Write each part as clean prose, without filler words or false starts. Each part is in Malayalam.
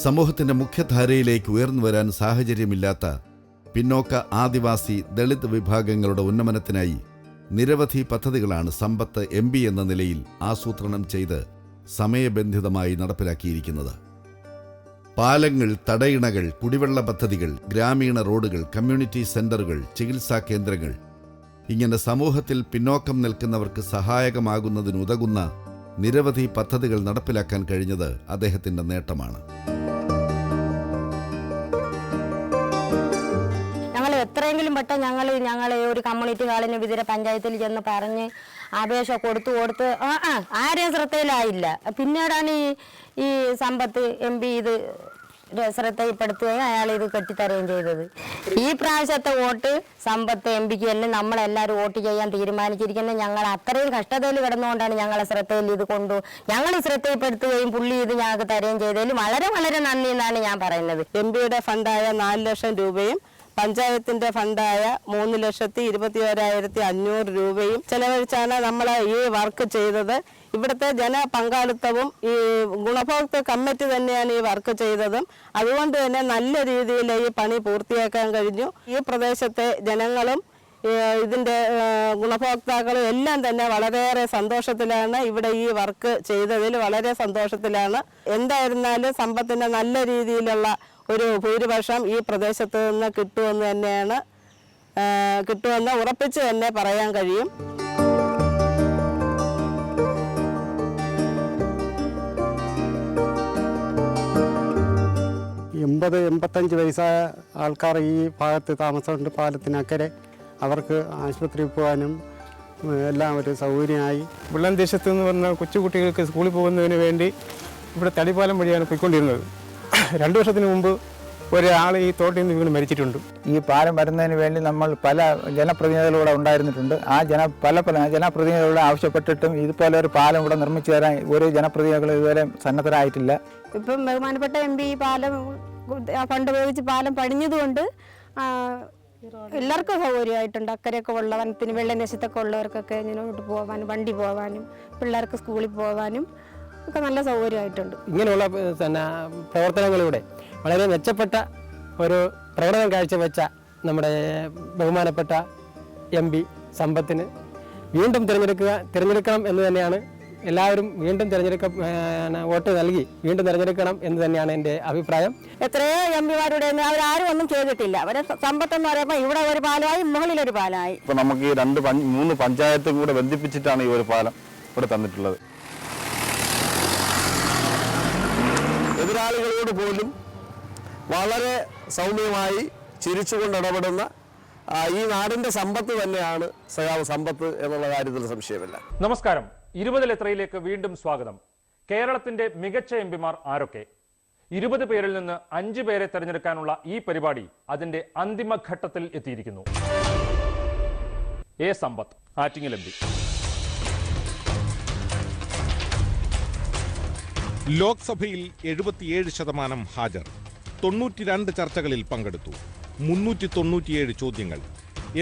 സമൂഹത്തിന്റെ മുഖ്യധാരയിലേക്ക് ഉയർന്നു വരാൻ സാഹചര്യമില്ലാത്ത പിന്നോക്ക ആദിവാസി ദളിത് വിഭാഗങ്ങളുടെ ഉന്നമനത്തിനായി നിരവധി പദ്ധതികളാണ് സമ്പത്ത് MP എന്ന നിലയിൽ ആസൂത്രണം ചെയ്ത് സമയബന്ധിതമായി നടപ്പിലാക്കിയിരിക്കുന്നത്. പാലങ്ങൾ, തടയിണകൾ, കുടിവെള്ള പദ്ധതികൾ, ഗ്രാമീണ റോഡുകൾ, കമ്മ്യൂണിറ്റി സെന്ററുകൾ, ചികിത്സാ കേന്ദ്രങ്ങൾ, ഇങ്ങനെ സമൂഹത്തിൽ പിന്നോക്കം നിൽക്കുന്നവർക്ക് സഹായകമാകുന്നതിനുതകുന്ന നിരവധി പദ്ധതികൾ നടപ്പിലാക്കാൻ കഴിഞ്ഞത് അദ്ദേഹത്തിന്റെ നേട്ടമാണ്. എത്രയെങ്കിലും പെട്ടെന്ന് ഞങ്ങൾ ഒരു കമ്മ്യൂണിറ്റി ഹാളിന് വിതിര പഞ്ചായത്തിൽ ചെന്ന് പറഞ്ഞ് അപേക്ഷ കൊടുത്ത് ആരെയും ശ്രദ്ധയിലായില്ല. പിന്നീടാണ് ഈ സമ്പത്ത് MP ഇത് ശ്രദ്ധയിൽപ്പെടുത്തുകയും അയാൾ ഇത് കെട്ടിത്തരുകയും ചെയ്തത്. ഈ പ്രാവശ്യത്തെ വോട്ട് സമ്പത്ത് MPക്ക് തന്നെ നമ്മളെല്ലാവരും വോട്ട് ചെയ്യാൻ തീരുമാനിച്ചിരിക്കുന്നത്. ഞങ്ങൾ അത്രയും കഷ്ടതയിൽ കിടന്നുകൊണ്ടാണ് ഞങ്ങളെ ശ്രദ്ധയിൽ ഇത് ഞങ്ങൾ ശ്രദ്ധയിൽപ്പെടുത്തുകയും പുള്ളി ഇത് ഞങ്ങൾക്ക് തരുകയും ചെയ്തതിൽ വളരെ വളരെ നന്ദി എന്നാണ് ഞാൻ പറയുന്നത്. MPയുടെ ഫണ്ടായ 4 ലക്ഷം രൂപയും പഞ്ചായത്തിന്റെ ഫണ്ടായ 3,21,500 രൂപയും ചെലവഴിച്ചാണ് നമ്മൾ ഈ വർക്ക് ചെയ്തത്. ഇവിടുത്തെ ജനപങ്കാളിത്തവും ഈ ഗുണഭോക്തൃ കമ്മിറ്റി തന്നെയാണ് ഈ വർക്ക് ചെയ്തതും. അതുകൊണ്ട് തന്നെ നല്ല രീതിയിൽ ഈ പണി പൂർത്തിയാക്കാൻ കഴിഞ്ഞു. ഈ പ്രദേശത്തെ ജനങ്ങളും ഇതിൻ്റെ ഗുണഭോക്താക്കളും എല്ലാം തന്നെ വളരെയേറെ സന്തോഷത്തിലാണ്. ഇവിടെ ഈ വർക്ക് ചെയ്തതിൽ വളരെ സന്തോഷത്തിലാണ്. എന്തായിരുന്നാലും സമ്പത്തിന് നല്ല രീതിയിലുള്ള ഒരു ഭൂരിപക്ഷം ഈ പ്രദേശത്ത് നിന്ന് കിട്ടുമെന്ന് ഉറപ്പിച്ച് തന്നെ പറയാൻ കഴിയും. 80-85 വയസ്സായ ആൾക്കാർ ഈ ഭാഗത്ത് താമസമുണ്ട്. പാലത്തിനക്കരെ അവർക്ക് ആശുപത്രിയിൽ പോകാനും എല്ലാം ഒരു സൗകര്യമായി. വെള്ളം ദേശത്ത് എന്ന് പറഞ്ഞാൽ കൊച്ചുകുട്ടികൾക്ക് സ്കൂളിൽ പോകുന്നതിന് വേണ്ടി ഇവിടെ തടിപ്പാലം വഴിയാണ് പോയിക്കൊണ്ടിരുന്നത്. 2 വർഷത്തിന് മുമ്പ് ഒരാൾ ഈ തോട്ടിൽ നിന്ന് വീണ് മരിച്ചിട്ടുണ്ട്. ഈ പാലം വരുന്നതിന് വേണ്ടി നമ്മൾ പല ജനപ്രതിനിധികളിലൂടെ ഉണ്ടായിരുന്നിട്ടുണ്ട്. പല ജനപ്രതിനിധികളോട് ആവശ്യപ്പെട്ടിട്ടും ഇതുപോലെ ഒരു പാലം ഇവിടെ നിർമ്മിച്ചു തരാൻ ഒരു ജനപ്രതിനിധികൾ ഇതുവരെ സന്നദ്ധരായിട്ടില്ല. ഇപ്പം ബഹുമാനപ്പെട്ട MP പാലം ഫണ്ട് ഉപയോഗിച്ച് പാലം പണിഞ്ഞതുകൊണ്ട് എല്ലാവർക്കും സൗകര്യമായിട്ടുണ്ട്. അക്കരെയൊക്കെ ഉള്ള വനത്തിന് വെള്ളനശത്തൊക്കെ ഉള്ളവർക്കൊക്കെ ഇങ്ങോട്ട് പോകാനും വണ്ടി പോകാനും പിള്ളേർക്ക് സ്കൂളിൽ പോകാനും ഒക്കെ നല്ല സൗകര്യമായിട്ടുണ്ട്. ഇങ്ങനെയുള്ള പ്രവർത്തനങ്ങളിലൂടെ വളരെ മെച്ചപ്പെട്ട ഒരു പ്രകടനം കാഴ്ചവെച്ച നമ്മുടെ ബഹുമാനപ്പെട്ട MP സമ്പത്തിന് വീണ്ടും തിരഞ്ഞെടുക്കണം എന്ന് തന്നെയാണ് എല്ലാവരും വീണ്ടും വോട്ട് നൽകി വീണ്ടും തിരഞ്ഞെടുക്കണം എന്ന് തന്നെയാണ് എൻ്റെ അഭിപ്രായം. എത്രയോ MPമാരുടെ അവരാരും ഒന്നും ചെയ്തിട്ടില്ല. അവരെ സമ്പത്തെന്ന് പറയുമ്പോൾ ഇവിടെ ഒരു പാലമായി മുകളിലൊരു പാലമായി. ഇപ്പോൾ നമുക്ക് ഈ 2-3 പഞ്ചായത്തും കൂടെ ബന്ധിപ്പിച്ചിട്ടാണ് ഈ ഒരു പാലം ഇവിടെ തന്നിട്ടുള്ളത്. എതിരാളികളോട് പോലും വളരെ സൗമ്യമായി ചിരിച്ചുകൊണ്ട് ഇടപെടുന്ന ഈ നാടിന്റെ സമ്പത്ത് തന്നെയാണ് സഖാവ് സമ്പത്ത് എന്നുള്ള കാര്യത്തിൽ സംശയമില്ല. നമസ്കാരം. 20 എത്രയിലേക്ക് വീണ്ടും സ്വാഗതം. കേരളത്തിന്റെ മികച്ച MPമാർ ആരൊക്കെ? 20 പേരിൽ നിന്ന് 5 പേരെ തെരഞ്ഞെടുക്കാനുള്ള ഈ പരിപാടി അതിന്റെ അന്തിമഘട്ടത്തിൽ എത്തിയിരിക്കുന്നു. സമ്പത്ത്, ആറ്റിങ്ങൽ MP. ലോക്സഭയിൽ 77% ഹാജർ, 92 ചർച്ചകളിൽ പങ്കെടുത്തു, 397 ചോദ്യങ്ങൾ.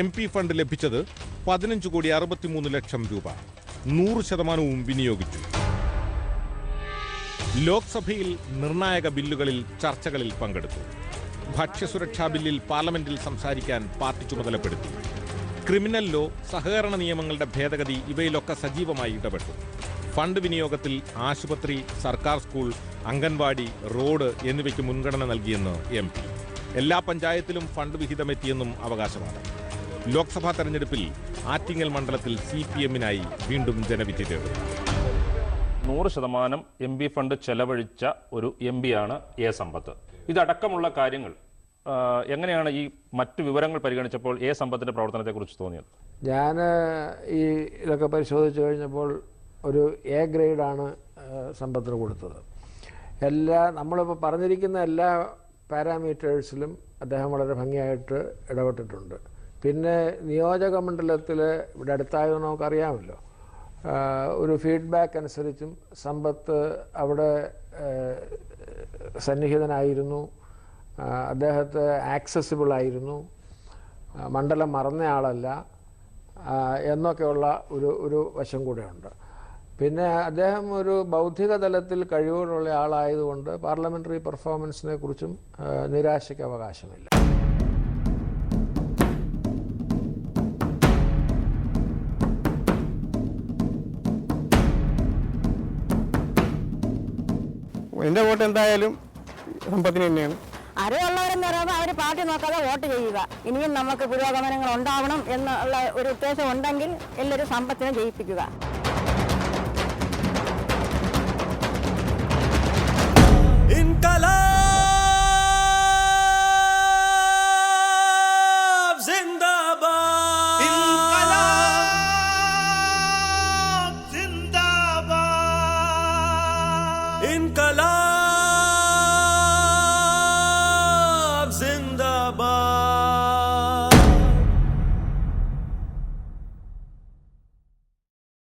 MP ഫണ്ട് ലഭിച്ചത് 15,63,00,000 രൂപ, 100% വിനിയോഗിച്ചു. ലോക്സഭയിൽ നിർണായക ബില്ലുകളിൽ ചർച്ചകളിൽ പങ്കെടുത്തു. ഭക്ഷ്യസുരക്ഷാ ബില്ലിൽ പാർലമെന്റിൽ സംസാരിക്കാൻ പാർട്ടി ചുമതലപ്പെടുത്തി. ക്രിമിനൽ ലോ, സഹകരണ നിയമങ്ങളുടെ ഭേദഗതി ഇവയിലൊക്കെ സജീവമായി ഇടപെട്ടു. ഫണ്ട് വിനിയോഗത്തിൽ ആശുപത്രി, സർക്കാർ സ്കൂൾ, അംഗൻവാടി, റോഡ് എന്നിവയ്ക്ക് മുൻഗണന നൽകിയെന്ന് MP. എല്ലാ പഞ്ചായത്തിലും ഫണ്ട് വിഹിതമെത്തിയെന്നും അവകാശവാദം. ലോക്സഭാ തെരഞ്ഞെടുപ്പിൽ ആറ്റിങ്ങൽ മണ്ഡലത്തിൽ CPM-നായി വീണ്ടും ജനവിധി തേടും. 100% MP ഫണ്ട് ചെലവഴിച്ച ഒരു MPയാണ് സമ്പത്ത്. ഇതടക്കമുള്ള കാര്യങ്ങൾ എങ്ങനെയാണ് ഈ മറ്റു വിവരങ്ങൾ പരിഗണിച്ചപ്പോൾ സമ്പത്തിന്റെ പ്രവർത്തനത്തെക്കുറിച്ച് തോന്നിയത്? ഞാൻ ഇതൊക്കെ പരിശോധിച്ചു കഴിഞ്ഞപ്പോൾ ഒരു A ഗ്രേഡാണ് സമ്പത്തിന് കൊടുത്തത്. നമ്മളിപ്പോൾ പറഞ്ഞിരിക്കുന്ന എല്ലാ പാരാമീറ്റേഴ്സിലും അദ്ദേഹം വളരെ ഭംഗിയായിട്ട് ഇടപെട്ടിട്ടുണ്ട്. പിന്നെ നിയോജക മണ്ഡലത്തിൽ ഇവിടെ അടുത്തായത് നമുക്കറിയാമല്ലോ, ഒരു ഫീഡ്ബാക്ക് അനുസരിച്ചും സമ്പത്ത് അവിടെ സന്നിഹിതനായിരുന്നു, അദ്ദേഹത്തെ ആക്സസിബിളായിരുന്നു, മണ്ഡലം മറന്ന ആളല്ല എന്നൊക്കെയുള്ള ഒരു വശം കൂടെയുണ്ട്. പിന്നെ അദ്ദേഹം ഒരു ബൗദ്ധിക തലത്തിൽ കഴിവുകളുള്ള ആളായതുകൊണ്ട് പാർലമെൻ്ററി പെർഫോമൻസിനെ കുറിച്ചും നിരാശയ്ക്ക് അവകാശമില്ല. എൻ്റെ വോട്ട് എന്തായാലും സമ്പത്തിന് തന്നെയാണ്. അറിവുള്ളവരെന്ന് പറയുമ്പോൾ അവർ പാർട്ടി നോക്കാതെ വോട്ട് ചെയ്യുക. ഇനിയും നമുക്ക് പുരോഗമനങ്ങൾ ഉണ്ടാവണം എന്നുള്ള ഒരു ഉദ്ദേശം ഉണ്ടെങ്കിൽ എല്ലാവരും സമ്പത്തിനെ ജയിപ്പിക്കുക. ഇൻകലാബ് സിന്ദാബാദ്, ഇൻകലാബ് സിന്ദാബാദ്, ഇൻകലാബ്